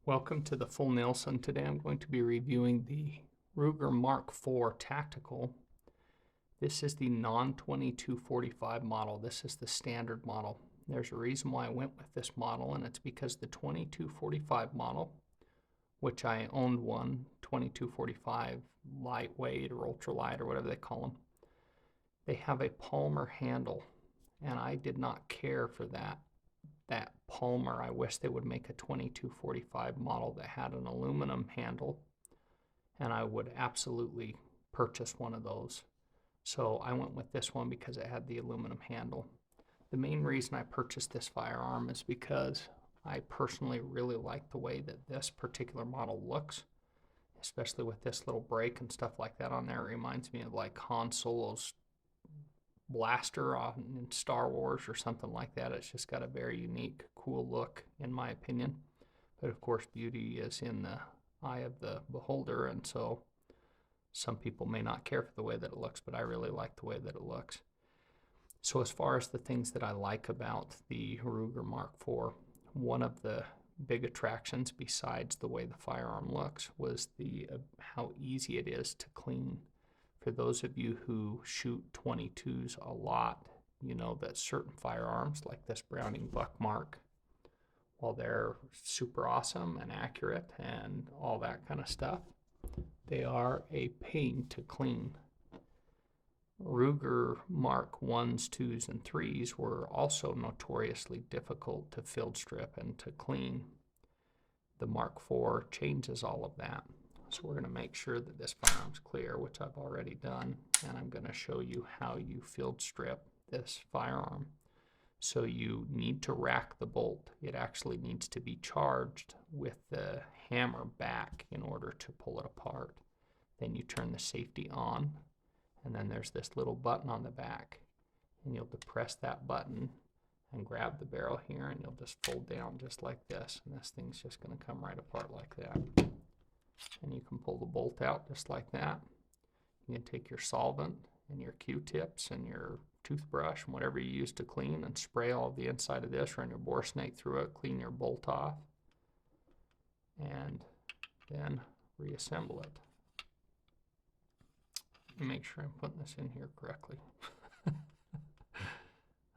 Welcome to the Full Nielsen. Today I'm going to be reviewing the Ruger Mark IV Tactical. This is the non-2245 model. This is the standard model. There's a reason why I went with this model, and it's because the 2245 model, which I owned one, 2245 lightweight or ultralight or whatever they call them, they have a Palmer handle, and I did not care for that Palmer. I wish they would make a 2245 model that had an aluminum handle, and I would absolutely purchase one of those. So I went with this one because it had the aluminum handle. The main reason I purchased this firearm is because I personally really like the way that this particular model looks, especially with this little break and stuff like that on there. It reminds me of like Han Solo's blaster in Star Wars or something like that. It's just got a very unique, cool look, in my opinion. But of course, beauty is in the eye of the beholder, and so some people may not care for the way that it looks, but I really like the way that it looks. So as far as the things that I like about the Ruger Mark IV, one of the big attractions besides the way the firearm looks was how easy it is to clean. For those of you who shoot 22s a lot, you know that certain firearms like this Browning Buckmark, while they're super awesome and accurate and all that kind of stuff, they are a pain to clean. Ruger Mark 1s, 2s, and 3s were also notoriously difficult to field strip and to clean. The Mark IV changes all of that. So we're going to make sure that this firearm's clear, which I've already done, and I'm going to show you how you field strip this firearm. So you need to rack the bolt. It actually needs to be charged with the hammer back in order to pull it apart. Then you turn the safety on, and then there's this little button on the back, and you'll depress that button and grab the barrel here, and you'll just fold down just like this, and this thing's just going to come right apart like that. And you can pull the bolt out just like that. You can take your solvent and your Q-tips and your toothbrush and whatever you use to clean and spray all of the inside of this, run your bore snake through it, clean your bolt off, and then reassemble it. Make sure I'm putting this in here correctly.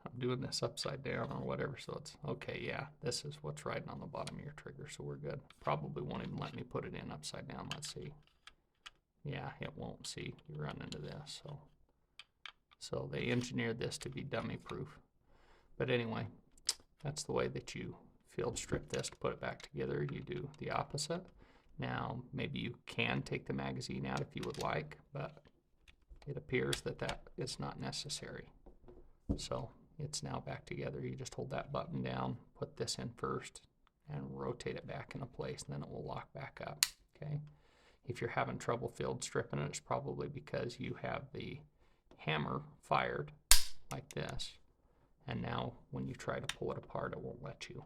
I'm doing this upside down or whatever, so it's okay. Yeah, this is what's riding on the bottom of your trigger, so we're good. Probably won't even let me put it in upside down. Let's see. Yeah, it won't. See, you run into this. So they engineered this to be dummy proof. But anyway, that's the way that you field strip this to put it back together. You do the opposite. Now, maybe you can take the magazine out if you would like, but it appears that that is not necessary. So it's now back together. You just hold that button down, put this in first, and rotate it back into place, and then it will lock back up. Okay. If you're having trouble field stripping it, it's probably because you have the hammer fired like this, and now when you try to pull it apart, it won't let you.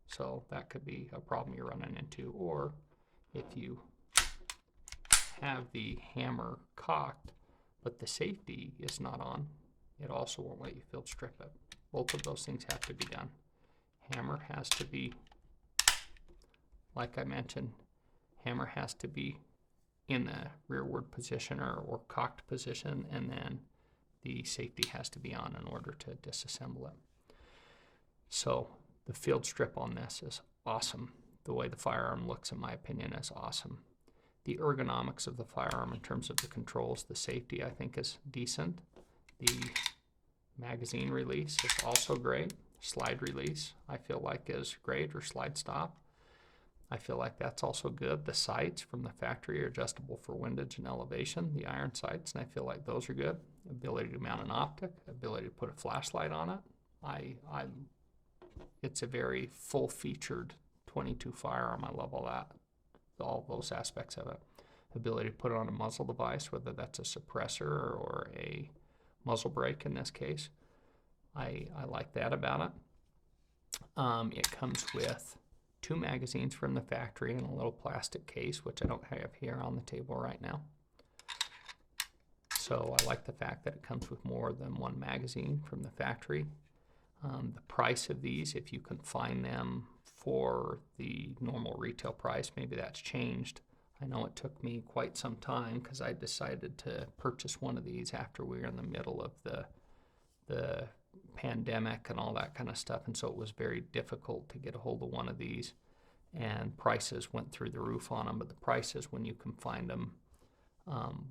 So that could be a problem you're running into. Or if you have the hammer cocked, but the safety is not on, it also won't let you field strip it. Both of those things have to be done. Hammer has to be, like I mentioned, hammer has to be in the rearward position or cocked position, and then the safety has to be on in order to disassemble it. So the field strip on this is awesome. The way the firearm looks, in my opinion, is awesome. The ergonomics of the firearm in terms of the controls, the safety, I think is decent. The magazine release is also great. Slide release, I feel like is great, or slide stop. I feel like that's also good. The sights from the factory are adjustable for windage and elevation, the iron sights, and I feel like those are good. Ability to mount an optic, ability to put a flashlight on it. It's a very full-featured 22 firearm. I love all those aspects of it. Ability to put it on a muzzle device, whether that's a suppressor or a muzzle brake in this case. I like that about it. It comes with 2 magazines from the factory in a little plastic case, which I don't have here on the table right now. So I like the fact that it comes with more than 1 magazine from the factory. The price of these, if you can find them for the normal retail price. Maybe that's changed. I know it took me quite some time because I decided to purchase one of these after we were in the middle of the pandemic and all that kind of stuff, and so it was very difficult to get a hold of one of these, and prices went through the roof on them. But the prices, when you can find them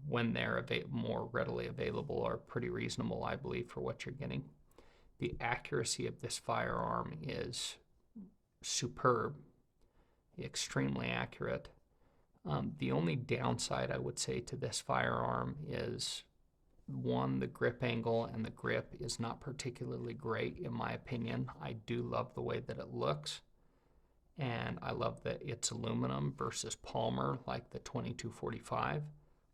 when they're more readily available, are pretty reasonable, I believe, for what you're getting. The accuracy of this firearm is superb, extremely accurate. The only downside I would say to this firearm is, one, the grip angle, and the grip is not particularly great in my opinion. I do love the way that it looks, and I love that it's aluminum versus polymer like the 2245,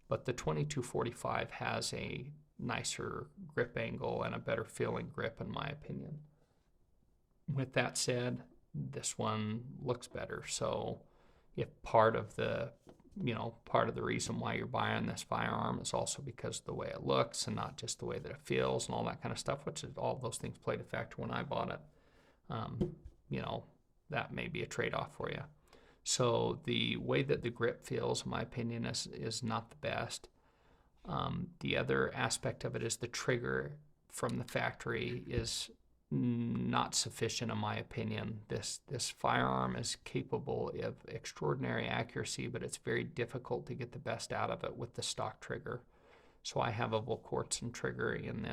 but the 2245 has a nicer grip angle and a better feeling grip in my opinion. With that said, this one looks better. So if part of the reason why you're buying this firearm is also because of the way it looks and not just the way that it feels and all that kind of stuff, which is all those things played a factor when I bought it, that may be a trade-off for you. So the way that the grip feels, in my opinion, is not the best. The other aspect of it is the trigger from the factory is not sufficient, in my opinion. This firearm is capable of extraordinary accuracy, but it's very difficult to get the best out of it with the stock trigger. So I have a Volquartsen trigger in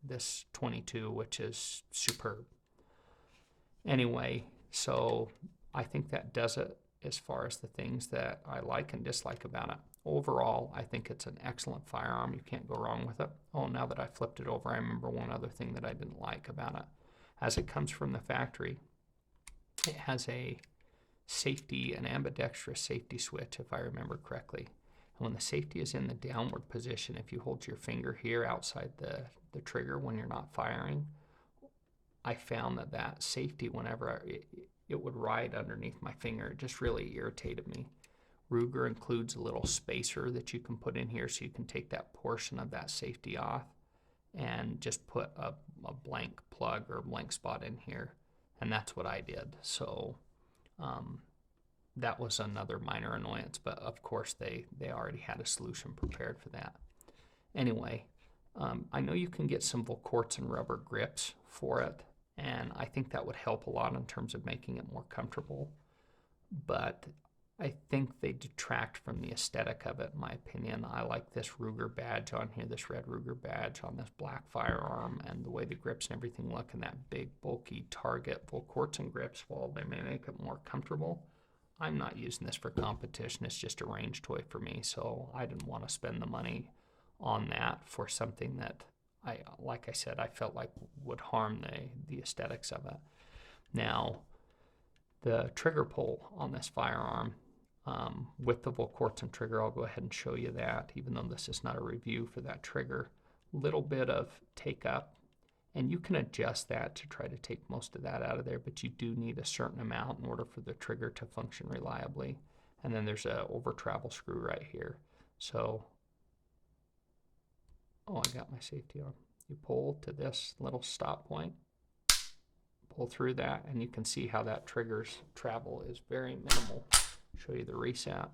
this 22, which is superb. Anyway, so I think that does it as far as the things that I like and dislike about it. Overall, I think it's an excellent firearm. You can't go wrong with it. Oh, now that I flipped it over, I remember one other thing that I didn't like about it. As it comes from the factory, it has a safety, an ambidextrous safety switch, if I remember correctly. And when the safety is in the downward position, if you hold your finger here outside the trigger when you're not firing, I found that safety, whenever it would ride underneath my finger, it just really irritated me. Ruger includes a little spacer that you can put in here so you can take that portion of that safety off and just put a blank plug or blank spot in here, and that's what I did. So that was another minor annoyance, but of course they already had a solution prepared for that. Anyway, I know you can get some Volquartsen rubber grips for it, and I think that would help a lot in terms of making it more comfortable, but I think they detract from the aesthetic of it, in my opinion. I like this Ruger badge on here, this red Ruger badge on this black firearm, and the way the grips and everything look, and that big, bulky Target Volquartsen grips, while they may make it more comfortable, I'm not using this for competition. It's just a range toy for me, so I didn't want to spend the money on that for something that, like I said, I felt like would harm the aesthetics of it. Now, the trigger pull on this firearm, with the Volquartsen trigger, I'll go ahead and show you that, even though this is not a review for that trigger. Little bit of take up, and you can adjust that to try to take most of that out of there, but you do need a certain amount in order for the trigger to function reliably. And then there's a over travel screw right here. So, I got my safety on. You pull to this little stop point, pull through that, and you can see how that trigger's travel is very minimal. Show you the reset.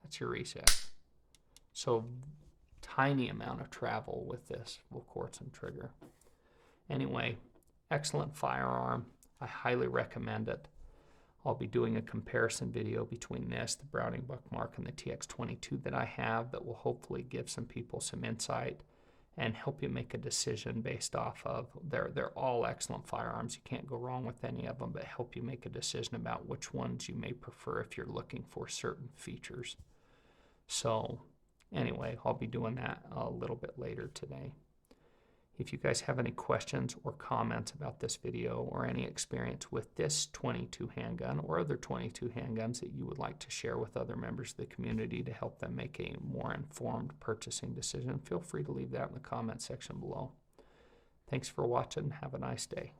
That's your reset. So tiny amount of travel with this Volquartsen trigger. Anyway, excellent firearm. I highly recommend it. I'll be doing a comparison video between this, the Browning Buckmark, and the TX22 that I have that will hopefully give some people some insight and help you make a decision based off of, they're all excellent firearms. You can't go wrong with any of them, but help you make a decision about which ones you may prefer if you're looking for certain features. So anyway, I'll be doing that a little bit later today. If you guys have any questions or comments about this video or any experience with this 22 handgun or other 22 handguns that you would like to share with other members of the community to help them make a more informed purchasing decision, feel free to leave that in the comment section below. Thanks for watching. Have a nice day.